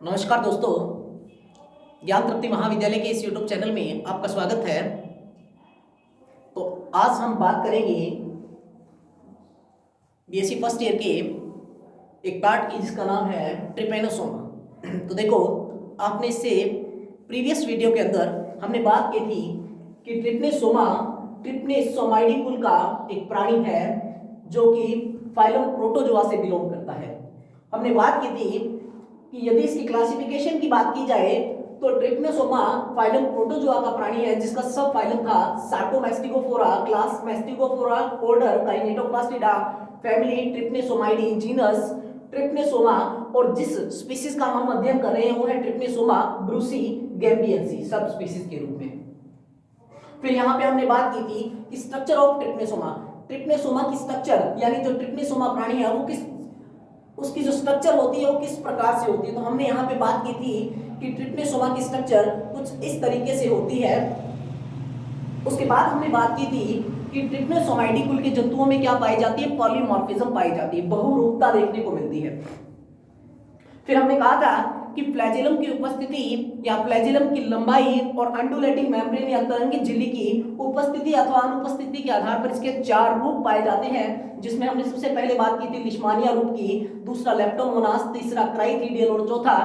नमस्कार दोस्तों, ज्ञान तृप्ति महाविद्यालय के इस यूट्यूब चैनल में आपका स्वागत है। तो आज हम बात करेंगे बीएससी फर्स्ट ईयर के एक पार्ट की जिसका नाम है ट्रिपेनोसोमा। तो देखो, आपने इससे प्रीवियस वीडियो के अंदर हमने बात की थी कि ट्रिप्नेसोमाइडी कुल का एक प्राणी है जो कि फाइलम प्रोटोजोआ से बिलोंग करता है। हमने बात की थी कि यदि इसकी क्लासिफिकेशन की बात की जाए तो ट्रिप्नेसोमा फाइलम प्रोटोजोआ का प्राणी है जिसका सब फाइलम था सार्कोमैस्टिकोफोरा, क्लास मैस्टिकोफोरा, ऑर्डर काइनेटोप्लास्टिडा, फैमिली ट्रिप्नेसोमाइडी, जीनस ट्रिप्नेसोमा, और जिस स्पीशीज का हम अध्ययन कर रहे हैं वो है ट्रिप्नेसोमा ब्रूसी गैम्बियंसी सब स्पीशीज के रूप में। फिर यहाँ पे हमने बात की थी कि स्ट्रक्चर ऑफ ट्रिप्नेसोमा की स्ट्रक्चर, यानी जो ट्रिप्नेसोमा प्राणी है वो उसकी जो स्ट्रक्चर होती है वो किस प्रकार से होती है। तो हमने यहाँ पे बात की थी कि ट्रिप्नेसोमा की स्ट्रक्चर कुछ इस तरीके से होती है। उसके बाद हमने बात की थी कि ट्रिप्नेसोमाइडी कुल के जंतुओं में क्या पाई जाती है, पॉलीमॉर्फिज्म पाई जाती है, बहुरूपता देखने को मिलती है। फिर हमने कहा था कि फ्लैजेलम की उपस्थिति या फ्लैजेलम की लंबाई और अंडुलेटिंग मेम्ब्रेन या तरंगित झिल्ली की उपस्थिति अथवा अनुपस्थिति के आधार पर इसके 4 रूप पाए जाते हैं, जिसमें हमने सबसे पहले बात की थी लिश्मानिया रूप की, दूसरा लेप्टोमोनास, तीसरा क्राइथीडियल और चौथा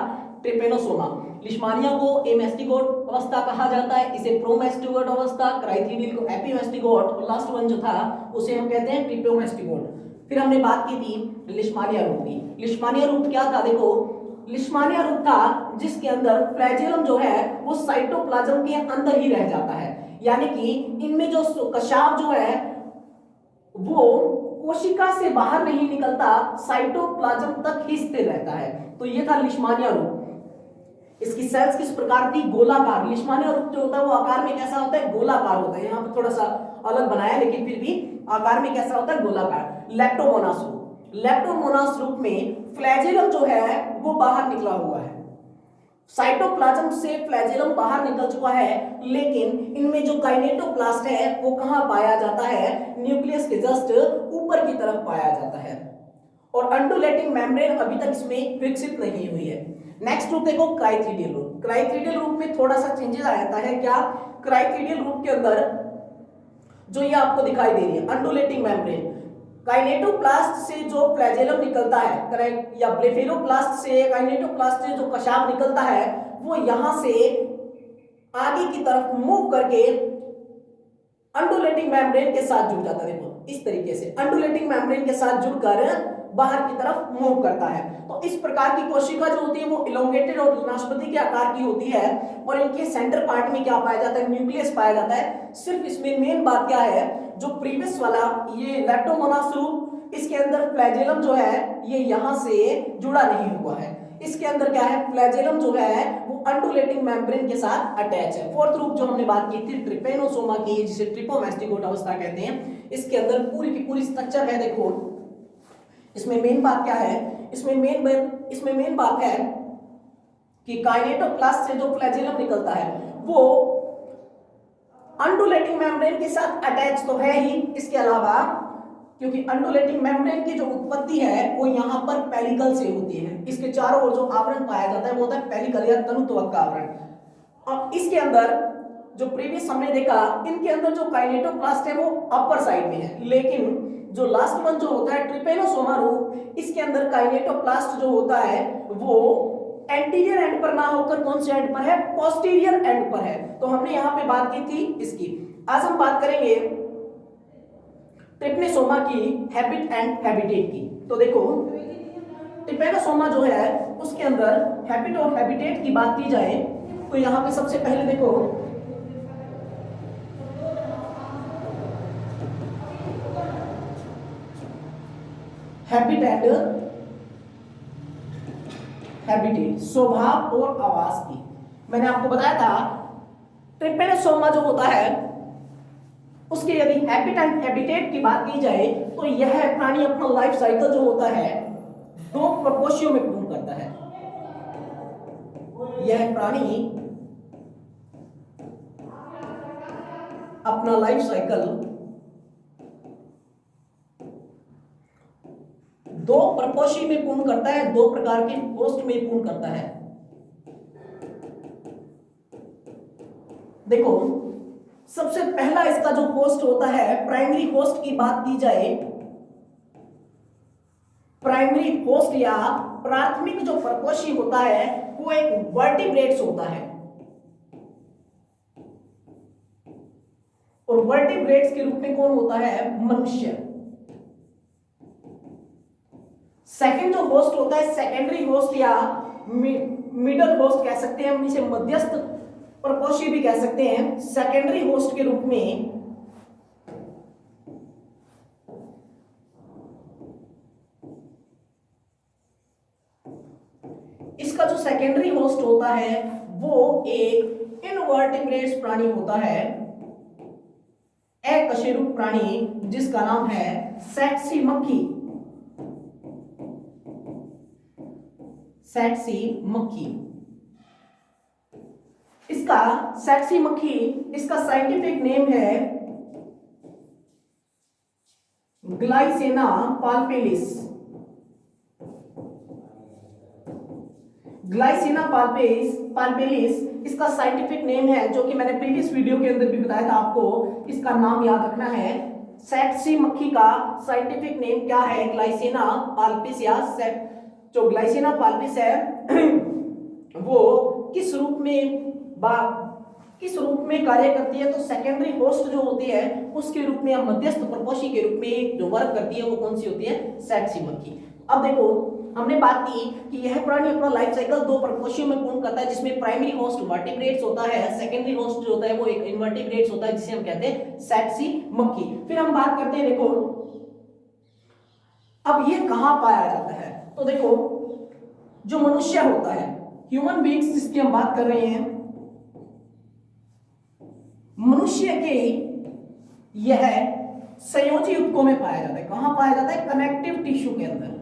ट्रिपेनोसोमा। लिश्मानिया को एमेस्टिगोट अवस्था कहा जाता है, इसे प्रोमेस्टिगोट अवस्था, क्राइथीडियल को एपीमेस्टिगोट और लास्ट वन जो था उसे हम कहते हैं ट्रिपोमेस्टिगोट। फिर हमने बात की थी लिश्मानिया रूप की। लिश्मानिया रूप क्या था? देखो, लिश्मानिया रूप था जिसके अंदर फ्लैजेलम जो है वो साइटोप्लाज्म के अंदर ही रह जाता है, यानी कि इनमें जो कशाव जो है वो कोशिका से बाहर नहीं निकलता, साइटोप्लाज्म तक ही स्थिर रहता है। तो ये था लिश्मानिया रूप। इसकी सेल्स किस प्रकार की? गोलाकार। लिश्मानिया रूप जो होता है वो आकार में कैसा होता है? गोलाकार होता है। यहाँ पे थोड़ा सा अलग बनाया लेकिन फिर भी आकार में कैसा होता है? गोलाकार। लेप्टोमोनास रूप, लेप्टोमोनास रूप में फ्लैजेलम जो है वो बाहर निकला हुआ है, साइटोप्लाज्म से फ्लैजेलम बाहर निकल चुका है, लेकिन इनमें जो काइनेटोप्लास्ट है वो कहां पाया जाता है? न्यूक्लियस के जस्ट ऊपर की तरफ पाया जाता है, और अंडुलेटिंग मेम्ब्रेन अभी तक इसमें विकसित नहीं हुई है। नेक्स्ट रूप देखो, क्राइथीडियल रूप। क्राइथीडियल रूप में थोड़ा सा चेंजेस आता है। क्या? क्राइथीडियल रूप के अंदर जो ये आपको दिखाई दे रही है अंडुलेटिंग मेम्ब्रेन, काइनेटोप्लास्ट से जो फ्लैजेलम निकलता है, करेक्ट, या ब्लेफेरोप्लास्ट से काइनेटोप्लास्ट से जो कशाव निकलता है वो यहां से आगे की तरफ मूव करके अंडुलेटिंग मेम्ब्रेन के साथ जुड़ जाता है। देखो इस तरीके से अंडुलेटिंग मेम्ब्रेन के साथ जुड़कर बाहर की तरफ मूव करता है। तो इस प्रकार की कोशिका जो होती है वो इलोंगेटेड और नाशपाती के आकार की होती है, और इनके सेंटर पार्ट में क्या पाया जाता है? न्यूक्लियस पाया जाता है। सिर्फ इसमें मेन बात क्या है, जो प्रीवियस वाला ये लेप्टोमोनास रूप, इसके अंदर फ्लैजेलम जो है ये यहां से जुड़ा नहीं हुआ है। इसके अंदर क्या है? फ्लैजेलम जो है वो अंडुलेटिंग मेम्ब्रेन के साथ अटैच है। फोर्थ रूप जो हमने बात की थी ट्रिपेनोसोमा की, जिसे ट्रिपोमेस्टिगोट अवस्था कहते हैं, इसके अंदर पूरी की पूरी स्ट्रक्चर है। देखो इसमें मेन बात क्या है? इसमें मेन बात है कि काइनेटोप्लास्ट से जो फ्लैजेलम निकलता है वो अंडुलेटिंग मेम्ब्रेन के साथ अटैच तो है ही, इसके अलावा क्योंकि अंडुलेटिंग मेम्ब्रेन की जो उत्पत्ति है वो यहां पर पेलिकल से होती है, इसके चारों ओर जो आवरण पाया जाता है वो होता है पेलिकल या तनुत्वक का आवरण। अब इसके अंदर जो प्रीवियस हमने देखा, इनके अंदर जो काइनेटोप्लास्ट है वो अपर साइड में है, लेकिन जो लास्ट वन जो होता है ट्रिपेनोसोमा रूप, इसके अंदर काइनेटोप्लास्ट जो होता है वो एंटीरियर एंड पर ना होकर कौन से एंड पर है? पोस्टीरियर एंड पर है। तो हमने यहां पे बात की थी इसकी। आज हम बात करेंगे ट्रिप्नेसोमा की हैबिट एंड हैबिटेट की। तो देखो ट्रिपेनोसोमा जो है उसके अंदर हैबिट और हैबिटेट की बात की जाए तो यहां पे सबसे पहले देखो हैबिट एंड हैबिटेट, स्वभाव और आवास की। मैंने आपको बताया था ट्रिपेनोसोमा जो होता है उसके यदि हैबिट एंड हैबिटेट की बात की जाए तो यह प्राणी अपना लाइफ साइकिल जो होता है 2 प्रकोष्ठों में पूर्ण करता है। यह प्राणी अपना लाइफ साइकिल 2 प्रकोष्ठी में पूर्ण करता है, 2 प्रकार के पोस्ट में पूर्ण करता है। देखो सबसे पहला इसका जो होस्ट होता है, प्राइमरी होस्ट की बात की जाए, प्राइमरी होस्ट या प्राथमिक जो परपोषी होता है वो एक वर्टिब्रेट्स होता है, और वर्टिब्रेट्स के रूप में कौन होता है? मनुष्य। सेकंड जो होस्ट होता है सेकेंडरी होस्ट या मिडल होस्ट कह सकते हैं, हम इसे मध्यस्थ परपोषी भी कह सकते हैं, सेकेंडरी होस्ट के रूप में इसका जो सेकेंडरी होस्ट होता है वो एक इनवर्टिब्रेट्स प्राणी होता है, अकशेरुक प्राणी, जिसका नाम है सेक्सी मक्खी। सेक्सी मक्खी, इसका सेक्सी मक्खी, इसका साइंटिफिक नेम है ग्लाइसेना पाल्पेलिस। ग्लाइसेना पाल्पेलिस इसका साइंटिफिक नेम है, जो कि मैंने प्रीवियस वीडियो के अंदर भी बताया था आपको, इसका नाम याद रखना है। सेक्सी मक्खी का साइंटिफिक नेम क्या है? ग्लाइसेना पाल्पिस, या जो ग्लाइसेना पाल्पिस है वो किस रूप में कार्य करती है? तो सेकेंडरी होस्ट जो होती है उसके रूप में या मध्यस्थ परपोषी के रूप में जो वर्क करती है वो कौन सी होती है? सेक्सी मक्खी। अब देखो हमने बात की कि यह प्राणी अपना लाइफ साइकिल दो परपोषियों में पूर्ण करता है, जिसमें प्राइमरी होस्ट वर्टिब्रेट्स होता है, सेकेंडरी होस्ट जो होता है वो एक इनवर्टिब्रेट्स होता है, जिसे हम कहते हैं सेक्सी मक्खी। फिर हम बात करते हैं, देखो अब ये कहां पाया जाता है? तो देखो जो मनुष्य होता है, ह्यूमन बीइंग्स जिसकी हम बात कर रहे हैं, मनुष्य के यह संयोजी ऊतकों में पाया जाता है। कहां पाया जाता है? कनेक्टिव टिश्यू के अंदर।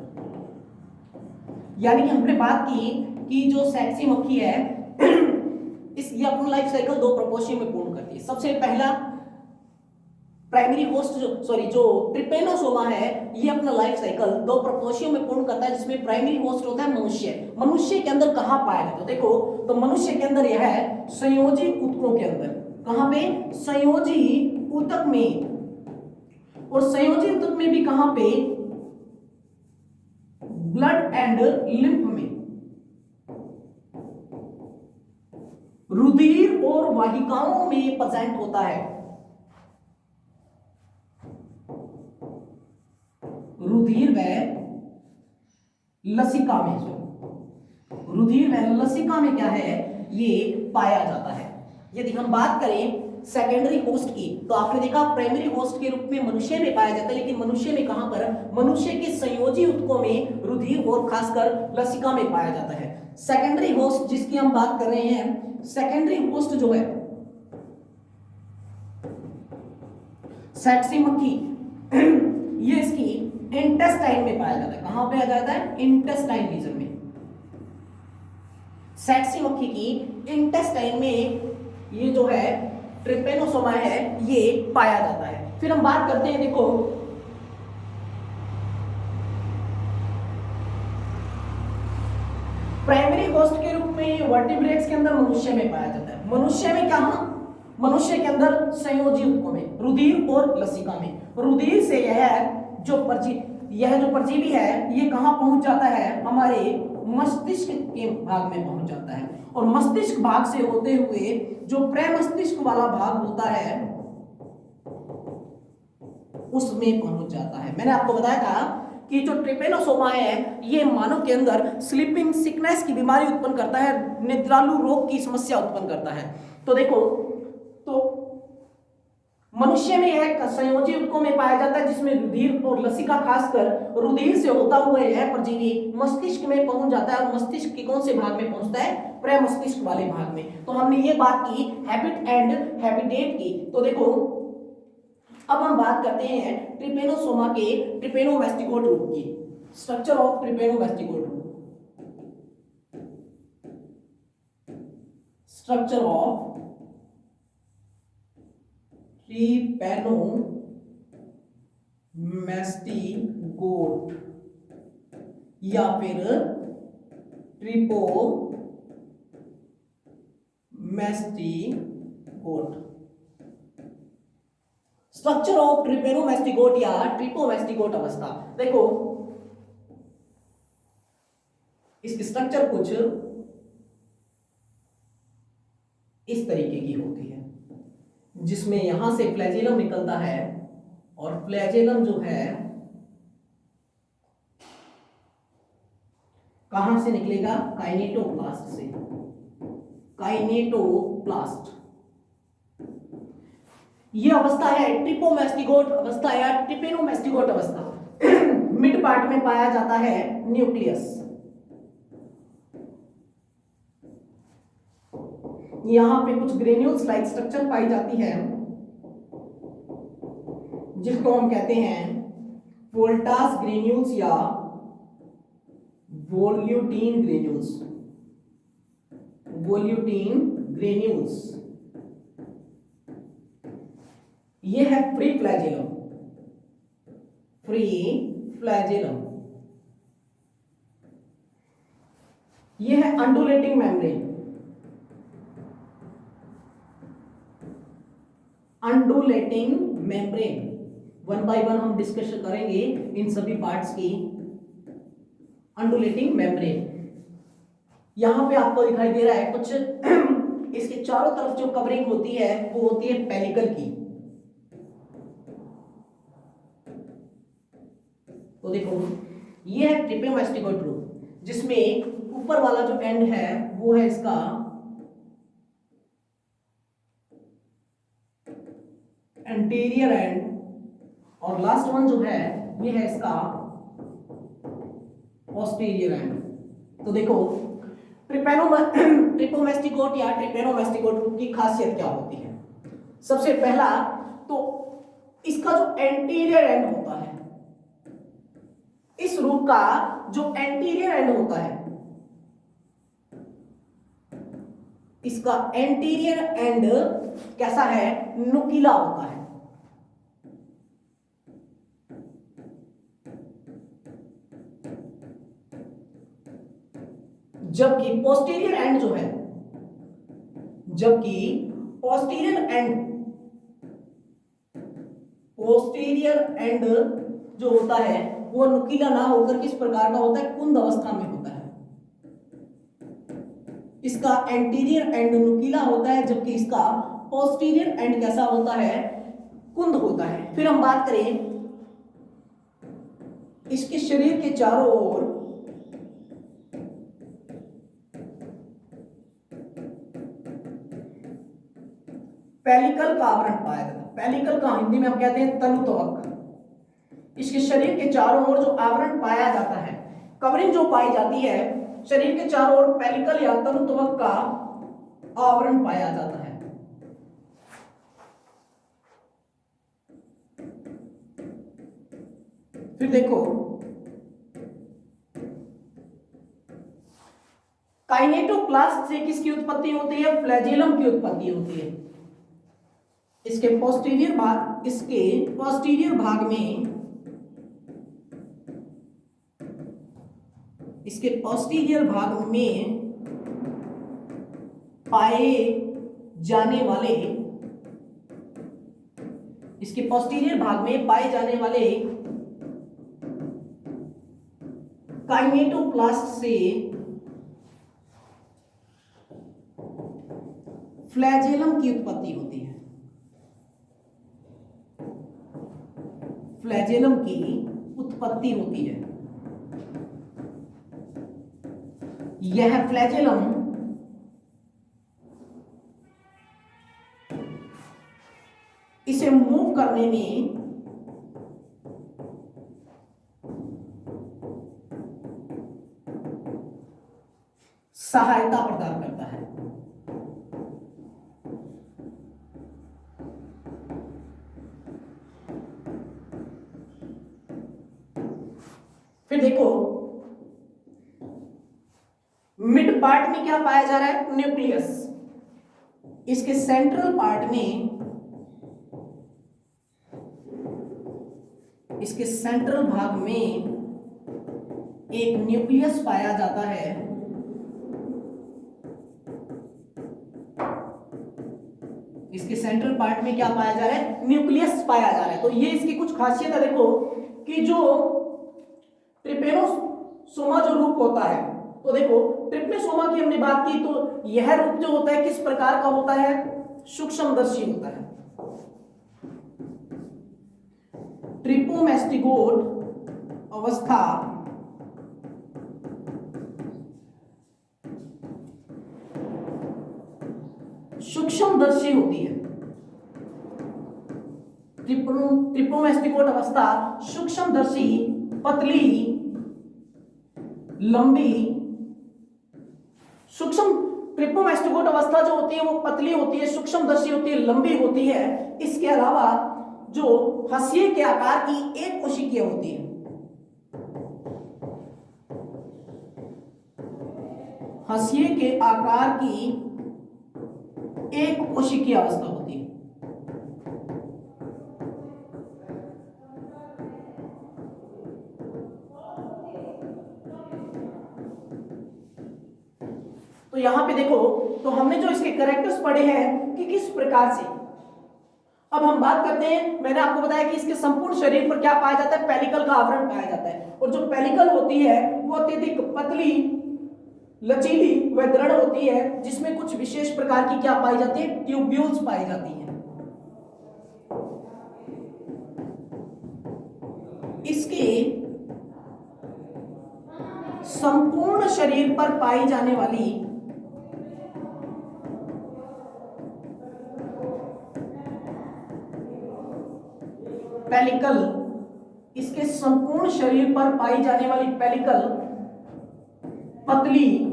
यानी कि हमने बात की कि जो सेक्सी मक्खी है ये अपना लाइफ साइकिल दो प्रपोषियों में पूर्ण करती है। सबसे पहला प्राइमरी होस्ट जो ट्रिपेनोसोमा है, ये अपना लाइफ साइकिल दो प्रपोषियों में पूर्ण करता है, जिसमें प्राइमरी होस्ट होता है मनुष्य। मनुष्य के अंदर कहां पाया जाता है? देखो तो मनुष्य के अंदर यह है संयोजी ऊतकों के अंदर। कहां पे? संयोजी ऊतक में। और संयोजी ऊतक में भी कहां पे? ब्लड एंड लिम्फ में। रुधिर और वाहिकाओं में प्रेजेंट होता है। रुधिर व लसिका में, रुधिर व लसिका में क्या है? ये पाया जाता है। यदि हम बात करें सेकेंडरी होस्ट की, तो आपने देखा प्राइमरी होस्ट के रूप में मनुष्य में पाया जाता है, लेकिन मनुष्य में कहां पर? मनुष्य के संयोजी ऊतकों में रुधिर और खासकर लसिका में पाया जाता है। सेकेंडरी होस्ट जिसकी हम बात कर रहे हैं, सेकेंडरी होस्ट जो है सेक्सी मक्खी ये इसकी इंटेस्टाइन में पाया जाता है। कहां पे आ जाता है? इंटेस्टाइन रीजन में। सेक्सी मक्खी की इंटेस्टाइन में ये जो है ट्रिपेनोसोमा है ये पाया जाता है। फिर हम बात करते हैं, देखो प्राइमरी होस्ट के रूप में वर्टिब्रेट्स के अंदर मनुष्य में पाया जाता है। मनुष्य में क्या? मनुष्य के अंदर संयोजी ऊतकों में, रुधिर और लसिका में। रुधिर से यह जो परजीवी है ये कहां पहुंच जाता है? हमारे मस्तिष्क के भाग में पहुंच जाता है, और मस्तिष्क भाग से होते हुए जो प्रमस्तिष्क वाला भाग होता है उसमें पहुंच जाता है। मैंने आपको बताया था कि जो ट्रिपेनोसोमा है ये मानव के अंदर स्लीपिंग सिकनेस की बीमारी उत्पन्न करता है, निद्रालु रोग की समस्या उत्पन्न करता है। तो देखो तो मनुष्य में यह संयोजी ऊतकों में पाया जाता है, जिसमें रुधिर और लसिका, खासकर रुधिर से होता हुआ यह परजीवी मस्तिष्क में पहुंच जाता है, और मस्तिष्क के कौन से भाग में पहुंचता है? प्रमस्तिष्क वाले भाग में। तो हमने ये बात की हैबिट एंड हैबिटेट की। तो देखो अब हम बात करते हैं ट्रिपेनोसोमा के ट्रिपेनोमेस्टिकोट रूप की। स्ट्रक्चर ऑफ ट्रिपेनोमेस्टिकोट रूप। स्ट्रक्चर ऑफ ट्रिपेनोमेस्टिकोट या फिर ट्रिपोमेस्टिकोट। गोट। स्ट्रक्चर ऑफ ट्रिपेनोमास्टिगोट या ट्रिपोमास्टिगोट अवस्था, देखो इसकी स्ट्रक्चर कुछ इस तरीके की होती है, जिसमें यहां से फ्लैजेलम निकलता है और फ्लैजेलम जो है कहां से निकलेगा, काइनेटोप्लास्ट से, काइनेटोप्लास्ट। यह अवस्था है ट्रिपोमास्टिगोट अवस्था या ट्रिपेनोमास्टिगोट अवस्था। मिड पार्ट में पाया जाता है न्यूक्लियस। यहां पे कुछ ग्रेन्यूल्स लाइक स्ट्रक्चर पाई जाती है, जिसको हम कहते हैं वोल्टास ग्रेन्यूल्स या वोल्यूटीन ग्रेन्यूल्स, वोल्यूटीन ग्रेन्यूल्स। ये है फ्री फ्लैजेलम, फ्री फ्लैजेलम। ये है undulating membrane, undulating membrane. One by one हम डिस्कशन करेंगे इन सभी पार्ट्स की। अंडुलेटिंग मेम्ब्रेन यहां पे आपको दिखाई दे रहा है कुछ इसके चारों तरफ जो कवरिंग होती है वो होती है पेलिकल की। तो देखो ये है ट्रिपेमास्टिगोट रूट, जिसमें ऊपर वाला जो एंड है वो है इसका एंटीरियर एंड, और लास्ट वन जो है ये है इसका पोस्टीरियर एंड। तो देखो ट्रिपोमास्टिगोट या ट्रिपेनोमास्टिगोट रूट की खासियत क्या होती है। सबसे पहला तो इसका जो एंटीरियर एंड होता है, इस रूट का जो एंटीरियर एंड होता है, इसका एंटीरियर एंड कैसा है, नुकीला होता है। जबकि पोस्टीरियर एंड जो है, जबकि पोस्टीरियर एंड जो होता है वो नुकीला ना होकर किस प्रकार का होता है, कुंद अवस्था में होता है। इसका एंटीरियर एंड नुकीला होता है, जबकि इसका पोस्टीरियर एंड कैसा होता है, कुंद होता है। फिर हम बात करें इसके शरीर के चारों ओर पेलिकल का आवरण पाया जाता है। पेलिकल का हिंदी में हम कहते हैं तनुत्वक। इसके शरीर के चारों ओर जो आवरण पाया जाता है, कवरिंग जो पाई जाती है, शरीर के चारों ओर पेलिकल या तनुत्वक का आवरण पाया जाता है। फिर देखो काइनेटोप्लास्ट से किसकी उत्पत्ति होती है, फ्लैजेलम की उत्पत्ति होती है। इसके पोस्टीरियर भाग में पाए जाने वाले काइनेटोप्लास्ट से फ्लैजेलम की उत्पत्ति होती है। फ्लैजेलम की उत्पत्ति होती है। यह फ्लैजेलम इसे मूव करने में सहायता प्रदान करता है। फिर देखो मिड पार्ट में क्या पाया जा रहा है, न्यूक्लियस। इसके सेंट्रल पार्ट में, इसके सेंट्रल भाग में एक न्यूक्लियस पाया जाता है। सेंट्रल पार्ट में क्या पाया जा रहा है, न्यूक्लियस पाया जा रहा है। तो ये इसकी कुछ खासियत है, देखो कि जो ट्रिपेनोसोमा जो रूप होता है, तो देखो ट्रिप्नेसोमा की हमने बात की, तो यह रूप जो होता है किस प्रकार का होता है, सूक्ष्मदर्शी होता है। ट्रिपोमैस्टिगोट अवस्था सूक्ष्मदर्शी होती है। ट्रिपोमैस्टिगोट अवस्था सूक्ष्मदर्शी, पतली, लंबी, सूक्ष्म ट्रिपोमैस्टिगोट अवस्था जो होती है वो पतली होती है, सूक्ष्मदर्शी होती है, लंबी होती है। इसके अलावा जो हंसिए के आकार की एक कोशिकीय होती है, हंसिए के आकार की एक कोशिकीय अवस्था होती है। तो यहां पे देखो, तो हमने जो इसके कैरेक्टर्स पढ़े हैं कि किस प्रकार से। अब हम बात करते हैं, मैंने आपको बताया कि इसके संपूर्ण शरीर पर क्या पाया जाता है, पेलिकल का आवरण पाया जाता है। और जो पेलिकल होती है वो अत्यधिक पतली, लचीली व दृढ़ होती है, जिसमें कुछ विशेष प्रकार की क्या पाई जाती है, ट्यूब्यूल्स पाई जाती है। इसके संपूर्ण शरीर पर पाई जाने वाली पेलिकल, इसके संपूर्ण शरीर पर पाई जाने वाली पेलिकल पतली,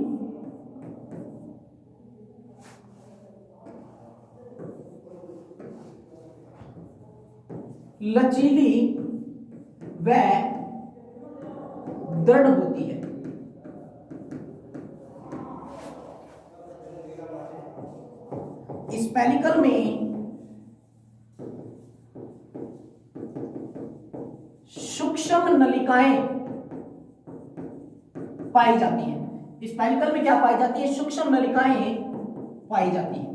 लचीली व दृढ़ होती है। इस पेलिकल में सूक्ष्म नलिकाएं पाई जाती हैं। इस पेलिकल में क्या पाई जाती है, सूक्ष्म नलिकाएं पाई जाती हैं।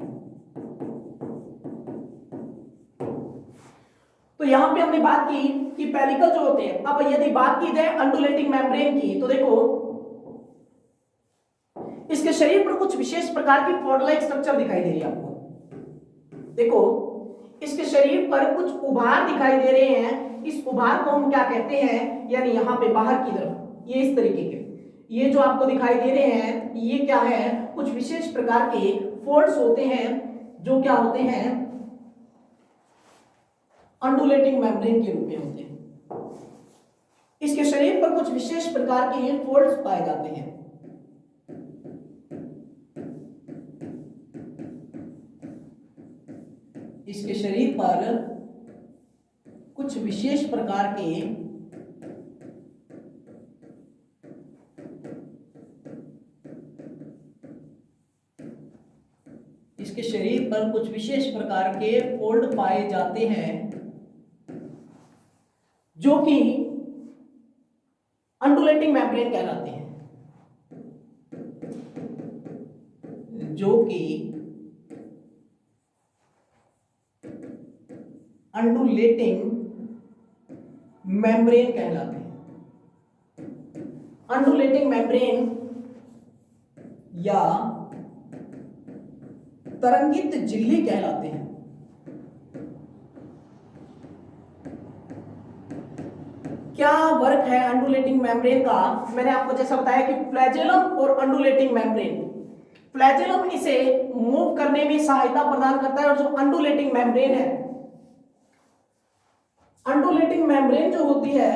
तो यहां पे हमने बात की कि पेलिकल जो होते हैं। अब यदि बात की जाए अंडुलेटिंग मेम्ब्रेन की, तो देखो इसके शरीर पर कुछ विशेष प्रकार की पॉड लाइक स्ट्रक्चर दिखाई दे रही है आपको। देखो इसके शरीर पर कुछ उभार दिखाई दे रहे हैं। इस उभार को हम क्या कहते हैं, यानी यहां पे बाहर की तरफ ये इस तरीके के ये जो आपको दिखाई दे रहे हैं, ये क्या है, कुछ विशेष प्रकार के फोल्ड्स होते हैं जो क्या होते हैं, अंडुलेटिंग मेम्ब्रेन के रूप में होते हैं। इसके शरीर पर कुछ विशेष प्रकार के ये फोल्ड्स पाए जाते हैं। इसके शरीर पर कुछ विशेष प्रकार के इसके शरीर पर कुछ विशेष प्रकार के फोल्ड पाए जाते हैं, जो कि अंडुलेटिंग मेम्ब्रेन कहलाते हैं, जो कि अंडुलेटिंग मेम्ब्रेन कहलाते हैं। अंडुलेटिंग मेम्ब्रेन या तरंगित झिल्ली कहलाते हैं। क्या वर्क है अंडुलेटिंग मेम्ब्रेन का, मैंने आपको जैसा बताया कि फ्लैजेलम और अंडुलेटिंग मेम्ब्रेन। फ्लैजेलम इसे मूव करने में सहायता प्रदान करता है, और जो अंडुलेटिंग मेम्ब्रेन है, अंडुलेटिंग मेम्ब्रेन जो होती है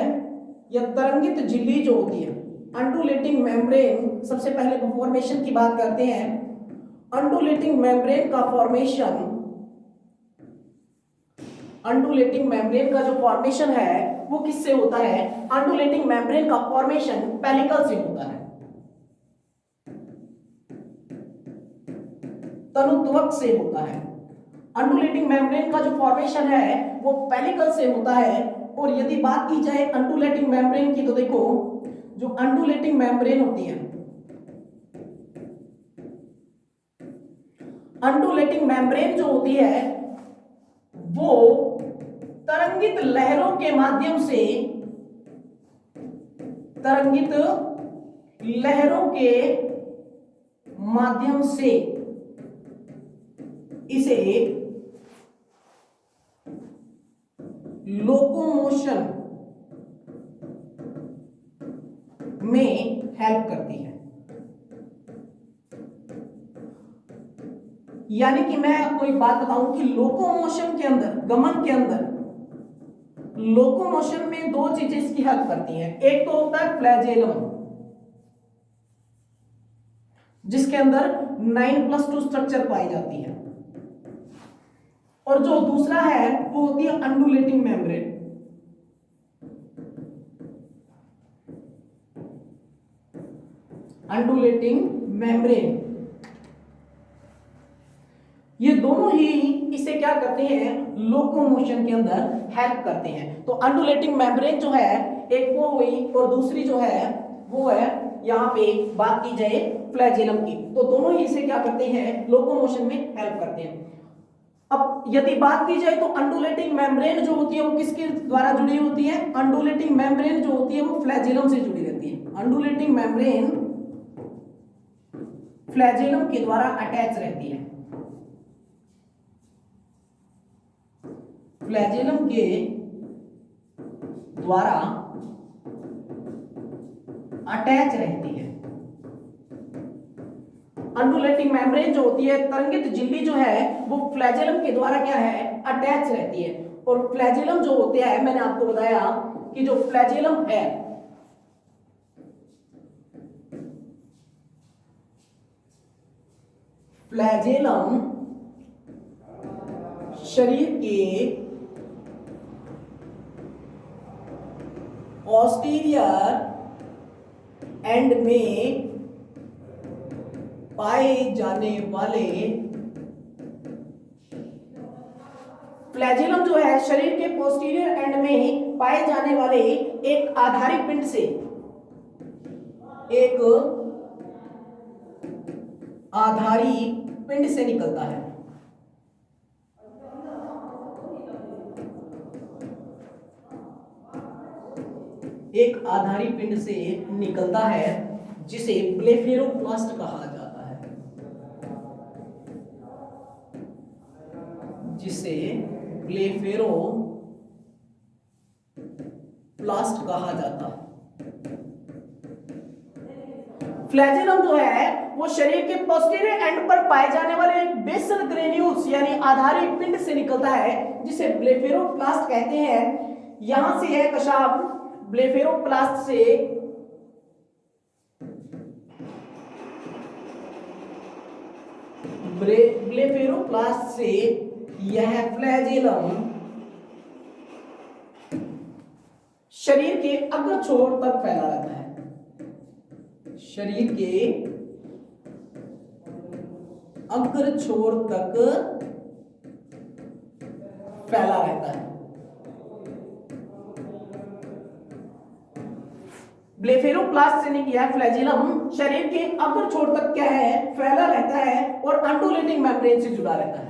या तरंगित झिल्ली जो होती है, अंडुलेटिंग मेम्ब्रेन, सबसे पहले फॉर्मेशन की बात करते हैं। अंडुलेटिंग मेम्ब्रेन का फॉर्मेशन, अंडुलेटिंग मेम्ब्रेन का जो फॉर्मेशन है वो किससे होता है, अंडुलेटिंग मेम्ब्रेन का फॉर्मेशन पेलिकल से होता है, तनुत्वक से होता है। अंडुलेटिंग मेम्ब्रेन का जो फॉर्मेशन है वो पेलिकल से होता है। और यदि बात की जाए अंडुलेटिंग मेम्ब्रेन की, तो देखो जो अंडुलेटिंग मेम्ब्रेन होती है, अंडुलेटिंग मेम्ब्रेन जो होती है वो तरंगित लहरों के माध्यम से, तरंगित लहरों के माध्यम से इसे लोकोमोशन में हेल्प करती है। यानी कि मैं आपको एक बात बताऊं कि लोकोमोशन के अंदर, गमन के अंदर, लोकोमोशन में दो चीजें इसकी हेल्प करती हैं। एक तो होता है फ्लैजेलम, जिसके अंदर 9+2 स्ट्रक्चर पाई जाती है, और जो दूसरा है वो होती है अंडुलेटिंग मेम्ब्रेन। अंडुलेटिंग मेम्ब्रेन, ये दोनों ही इसे क्या करते हैं, लोकोमोशन के अंदर हेल्प करते हैं। तो अंडुलेटिंग मेम्ब्रेन जो है एक वो हुई, और दूसरी जो है वो है यहां पे बात की जाए फ्लैजेलम की, तो दोनों ही इसे क्या करते हैं, लोकोमोशन में हेल्प करते हैं। अब यदि बात की जाए तो अंडुलेटिंग मेम्ब्रेन जो होती है वो किसके द्वारा जुड़ी होती है, अंडुलेटिंग मेम्ब्रेन जो होती है वो फ्लैजेलम से जुड़ी रहती है। अंडुलेटिंग मेम्ब्रेन फ्लैजेलम के द्वारा अटैच रहती है, फ्लैजेलम के द्वारा अटैच रहती है। अंडुलेटिंग मेम्ब्रेन जो होती है, तरंगित झिल्ली जो है वो फ्लैजेलम के द्वारा क्या है, अटैच रहती है। और फ्लैजेलम जो होते हैं, मैंने आपको बताया कि जो फ्लैजेलम है, फ्लैजेलम शरीर के पोस्टीरियर एंड में पाए जाने वाले, फ्लैजेलम जो है शरीर के पोस्टीरियर एंड में पाए जाने वाले एक आधारी पिंड से, एक आधारी पिंड से निकलता है। एक आधारी पिंड से निकलता है जिसे ब्लेफेरोप्लास्ट कहा जाता है, जिसे ब्लेफेरोप्लास्ट कहा जाता है। फ्लैजेलम जो है वो शरीर के पोस्टीरियर एंड पर पाए जाने वाले एक बेसल ग्रेन्यूल्स यानी आधारी पिंड से निकलता है, जिसे ब्लेफेरोप्लास्ट कहते हैं। यहां से है कशाफ, ब्लेफेरोप्लास्ट से ब्लेफेरोप्लास्ट से यह फ्लैजेलम शरीर के अग्र छोर तक फैला रहता है, शरीर के अग्र छोर तक फैला रहता है। ब्लेफेरोप्लास्ट से निकला फ्लैजेलम शरीर के अग्र छोर तक क्या है, फैला रहता है और अंडुलेटिंग मेम्ब्रेन से जुड़ा रहता है।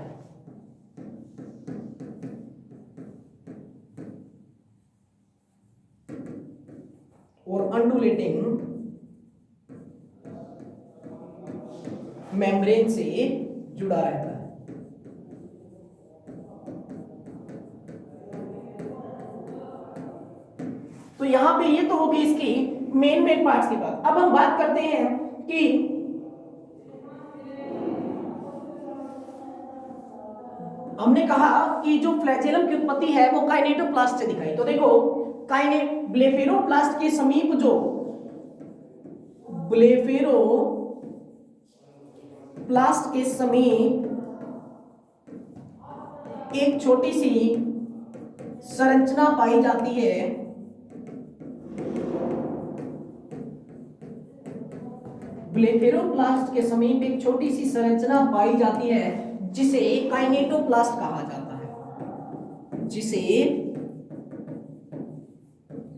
और अंडुलेटिंग मेम्ब्रेन से जुड़ा रहता है। तो यहां पे ये तो होगी इसकी मेन पार्ट्स की बात। अब हम बात करते हैं कि हमने कहा कि जो फ्लैजेलम की उत्पत्ति है वो काइनेटोप्लास्ट से दिखाई। तो देखो ब्लेफेरोप्लास्ट के समीप जो ब्लेफेरोप्लास्ट के समीप एक छोटी सी संरचना पाई जाती है, ब्लेफेरोप्लास्ट के समीप एक छोटी सी संरचना पाई जाती है जिसे काइनेटोप्लास्ट कहा जाता है, जिसे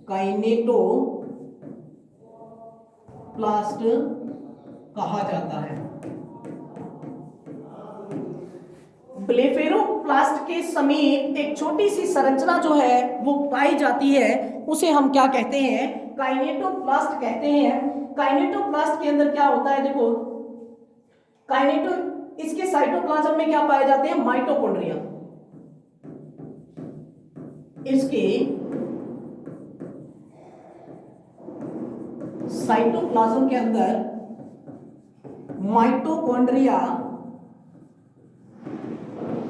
काइनेटोप्लास्ट कहा जाता है। ब्लेफेरोप्लास्ट के समीप एक छोटी सी संरचना जो है वो पाई जाती है, उसे हम क्या कहते हैं, काइनेटोप्लास्ट कहते हैं। काइनेटोप्लास्ट के अंदर क्या होता है, देखो इसके साइटोप्लाज्म में क्या पाए जाते हैं, माइटोकॉन्ड्रिया। इसके साइटोप्लाज्म के अंदर माइटोकॉन्ड्रिया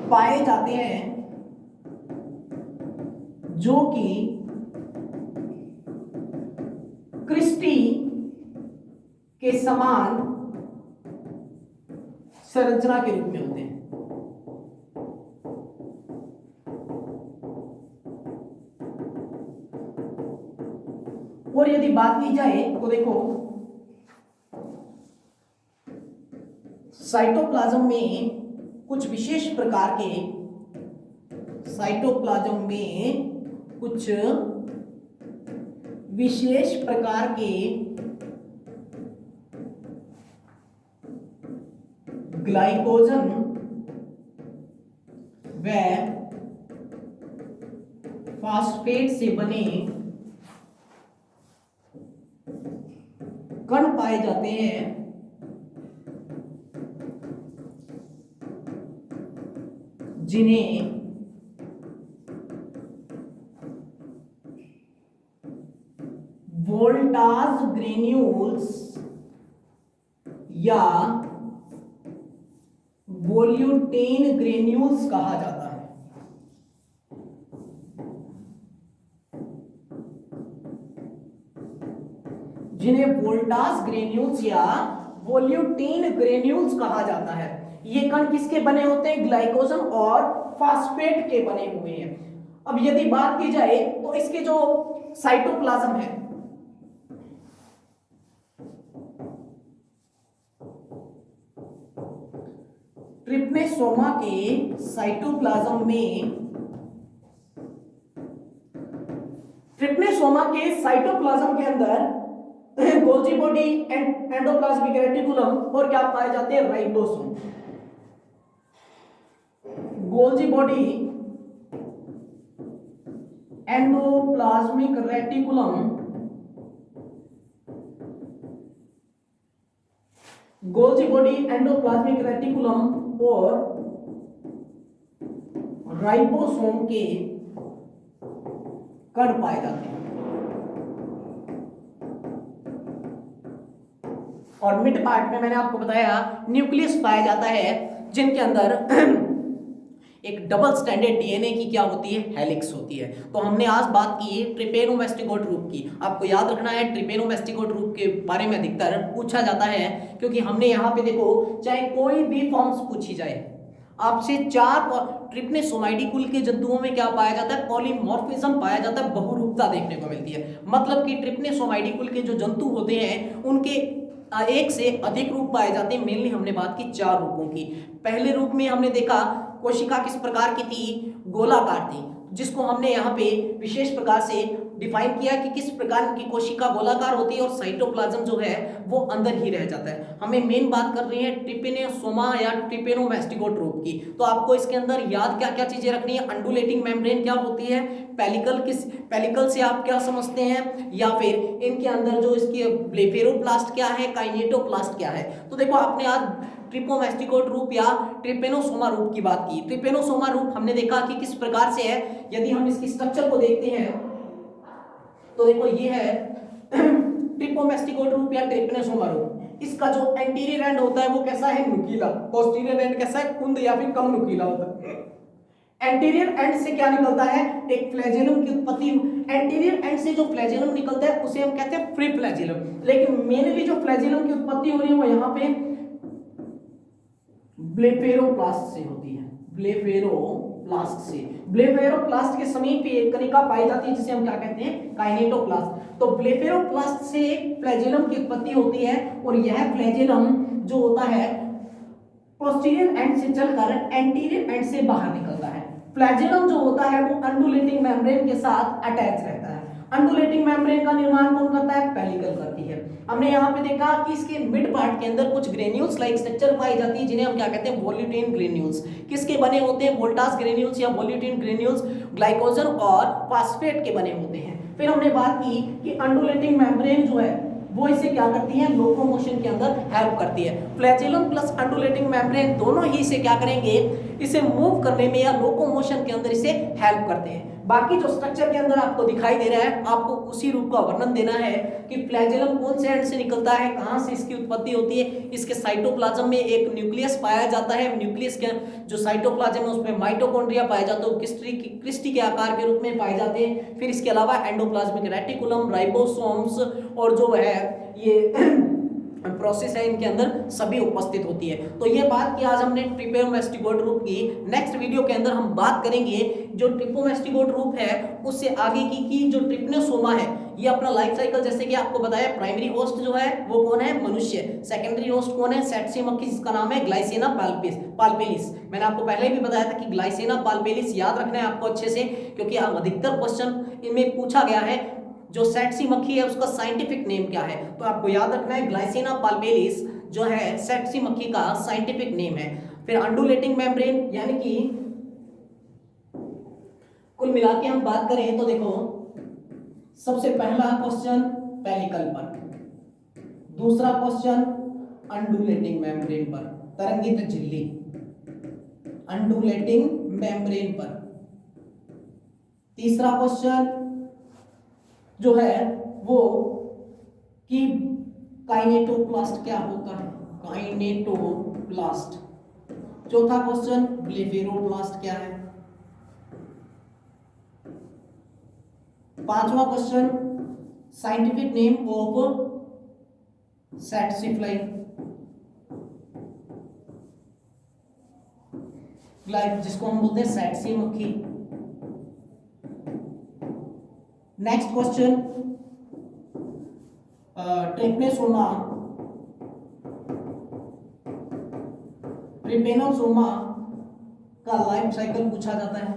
पाए जाते हैं, जो कि क्रिस्टी के समान संरचना के रूप में होते हैं। और यदि बात की जाए तो देखो साइटोप्लाज्म में कुछ विशेष प्रकार के ग्लाइकोजन व फास्फेट से बने कण पाए जाते हैं, जिन्हें वोल्टाज ग्रेन्यूल्स या वोल्यूटेन ग्रेन्यूल्स कहा जाता है। जिन्हें वोल्टाज ग्रेन्यूल्स या वोल्यूटेन ग्रेन्यूल्स कहा जाता है। ये कण किसके बने होते हैं, ग्लाइकोजन और फास्फेट के बने हुए हैं। अब यदि बात की जाए तो इसके जो साइटोप्लाज्म है, ट्रिप्नेसोमा के साइटोप्लाज्म में, ट्रिप्नेसोमा के साइटोप्लाज्म के अंदर गोल्जी बॉडी, एंडोप्लाज्मिक रेटिकुलम और क्या पाए जाते हैं, ribosome. Golgi body, endoplasmic reticulum, Golgi body, endoplasmic reticulum और राइबोसोम के कण पाए जाते हैं। और मिड पार्ट में मैंने आपको बताया न्यूक्लियस पाया जाता है, जिनके अंदर एक डबल स्टैंडर्ड डीएनए की क्या होती है, हेलिक्स होती है। तो हमने आज बात की ट्रिपेनोमास्टिकोट रूप की। आपको याद रखना है ट्रिपेनोमास्टिकोट रूप के बारे में अधिकतर पूछा जाता है, क्योंकि हमने यहाँ पे देखो चाहे कोई भी फॉर्म्स पूछी जाए आपसे, ट्रिप्नेसोमाइडी कुल के जंतुओं में क्या पाया जाता है, पॉलीमॉर्फिज्म पाया जाता है, बहुरूपता देखने को मिलती है। मतलब कि ट्रिप्नेसोमाइडी कुल के जो जंतु होते हैं उनके एक से अधिक रूप पाए जाते हैं। मेनली हमने बात की 4 रूपों की। पहले रूप में हमने देखा कोशिका किस प्रकार की थी, गोलाकार थी, जिसको हमने यहाँ पे विशेष प्रकार से डिफाइन किया कि किस प्रकार की कोशिका गोलाकार होती है और साइटोप्लाज्म जो है वो अंदर ही रह जाता है। हमें मेन बात कर रही है ट्रिपेनोसोमा या ट्रिपेनोमास्टिकोट रूप की। तो आपको इसके अंदर याद क्या क्या चीजें रखनी है, अंडुलेटिंग मेम्ब्रेन क्या होती है, पेलिकल से आप क्या समझते हैं, या फिर इनके अंदर जो इसकी ब्लेफेरोप्लास्ट क्या है, काइनेटोप्लास्ट क्या है। तो देखो आपने आज ट्रिपोमास्टिकोट रूप या ट्रिपेनोसोमा रूप की बात की। ट्रिपेनोसोमा रूप हमने देखा कि किस प्रकार से है। यदि हम इसकी स्ट्रक्चर को देखते हैं तो देखो ये है ट्रिपोमास्टिकोट रूप या ट्रिपेनोसोमा रूप। इसका जो एंटीरियर एंड होता है वो कैसा है, नुकीला। पोस्टीरियर एंड कैसा है, कुंद या फिर कम नुकीला होता है। एंटीरियर एंड से क्या निकलता है, एक फ्लैजेलम की उत्पत्ति। एंटीरियर एंड से जो फ्लैजेलम निकलता है उसे हम कहते हैं फ्री फ्लैजेलम। लेकिन मेनली जो फ्लैजेलम की उत्पत्ति हो रही है वो यहाँ पे ब्लेफेरोप्लास्ट से होती है। ब्लेफेरोप्लास्ट के समीप एक कणिका पाई जाती है जिसे हम क्या कहते हैं, काइनेटोप्लास्ट। तो ब्लेफेरोप्लास्ट से फ्लैजेलम की उत्पत्ति होती है और यह फ्लैजेलम जो होता है पोस्टीरियर एंड से चलकर एंटीरियर एंड से बाहर निकलता है। फ्लैजेलम जो होता है वो अंडुलेटिंग मेम्ब्रेन के साथ अटैच रहता है अंडुलेटिंग मेम्ब्रेन का निर्माण कौन करता है? पेलिकल करती है। हमने यहाँ पे देखा कि इसके मिड पार्ट के अंदर कुछ ग्रेन्यूल्स लाइक स्ट्रक्चर पाई जाती है जिन्हें हम क्या कहते हैं? वोल्यूटिन ग्रेन्यूल्स। किसके बने होते हैं? वोल्टास ग्रेन्यूल्स या वोल्यूटिन ग्रेन्यूल्स ग्लाइकोजन और फास्फेट के बने होते हैं। फिर हमने बात की कि अंडुलेटिंग मेम्ब्रेन जो है वो इसे क्या करती है? लोकोमोशन के अंदर हेल्प करती है। फ्लैजेलम प्लस अंडुलेटिंग मेम्ब्रेन दोनों ही इसे क्या करेंगे? इसे मूव करने में या लोकोमोशन के अंदर इसे हेल्प करते हैं। बाकी जो स्ट्रक्चर के अंदर आपको दिखाई दे रहा है, आपको उसी रूप का वर्णन देना है कि फ्लैजेलम कौन से एंड से निकलता है, कहां से इसकी उत्पत्ति होती है। इसके साइटोप्लाज्म में एक न्यूक्लियस पाया जाता है। न्यूक्लियस के जो साइटोप्लाज्म है उसमें माइटोकॉन्ड्रिया पाए जाते हैं, क्रिस्टी के आकार के रूप में पाए जाते हैं। फिर इसके अलावा एंडोप्लाज्मिक रेटिकुलम, राइबोसोम्स और जो है ये प्रोसेस है इनके अंदर सभी उपस्थित होती है। तो ये बात की आज हमने ट्रिपोमेस्टिगोइड रूप की। नेक्स्ट वीडियो के अंदर हम बात करेंगे जो ट्रिपोमेस्टिगोइड रूप है उससे आगे की जो ट्रिप्नोसोमा है ये अपना लाइफ साइकिल, जैसे कि आपको बताया, प्राइमरी होस्ट जो है वो कौन है? मनुष्य। सेकेंडरी होस्ट कौन है? सेटसी मक्खी जिसका नाम है ग्लाइसेना पाल्पेलिस। मैंने आपको पहले भी बताया था कि ग्लाइसेना पाल्पेलिस याद रखना है आपको अच्छे से, क्योंकि अधिकतर क्वेश्चन इनमें पूछा गया है जो सेटसी मक्खी है उसका साइंटिफिक नेम क्या है। तो आपको याद रखना है ग्लाइसेना पाल्पेलिस जो है सेटसी मक्खी का साइंटिफिक नेम है। फिर अंडुलेटिंग मेम्ब्रेन, यानी कि कुल मिला के हम बात करें तो देखो, सबसे पहला क्वेश्चन पेलिकल पर, दूसरा क्वेश्चन अंडुलेटिंग मेम्ब्रेन पर, तरंगित झिल्ली अंडुलेटिंग मेम्ब्रेन पर। तीसरा क्वेश्चन जो है वो कि काइनेटोप्लास्ट क्या होता है? काइनेटोप्लास्ट। चौथा क्वेश्चन ब्लेफेरोप्लास्ट क्या है? पांचवा क्वेश्चन साइंटिफिक नेम ऑफ सैटसी जिसको हम बोलते हैं सैटसी मक्खी। नेक्स्ट क्वेश्चन ट्रिप्नोसोमा का लाइफ साइकिल पूछा जाता है,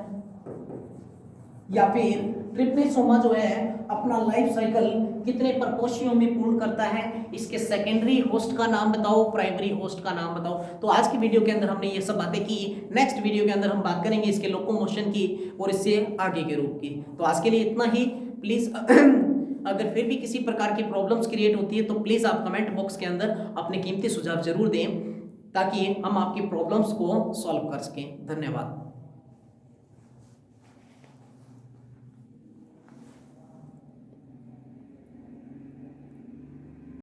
या फिर ट्रिप्नोसोमा जो है अपना लाइफ साइकिल कितने प्रकोष्ठों में पूर्ण करता है, इसके सेकेंडरी होस्ट का नाम बताओ, प्राइमरी होस्ट का नाम बताओ। तो आज की वीडियो के अंदर हमने ये सब बातें की। नेक्स्ट वीडियो के अंदर हम बात करेंगे इसके लोकोमोशन की और इससे आगे के रूप की। तो आज के लिए इतना ही। प्लीज अगर फिर भी किसी प्रकार की प्रॉब्लम्स क्रिएट होती है तो प्लीज आप कमेंट बॉक्स के अंदर अपने कीमती सुझाव जरूर दें ताकि हम आपकी प्रॉब्लम्स को सॉल्व कर सकें। धन्यवाद।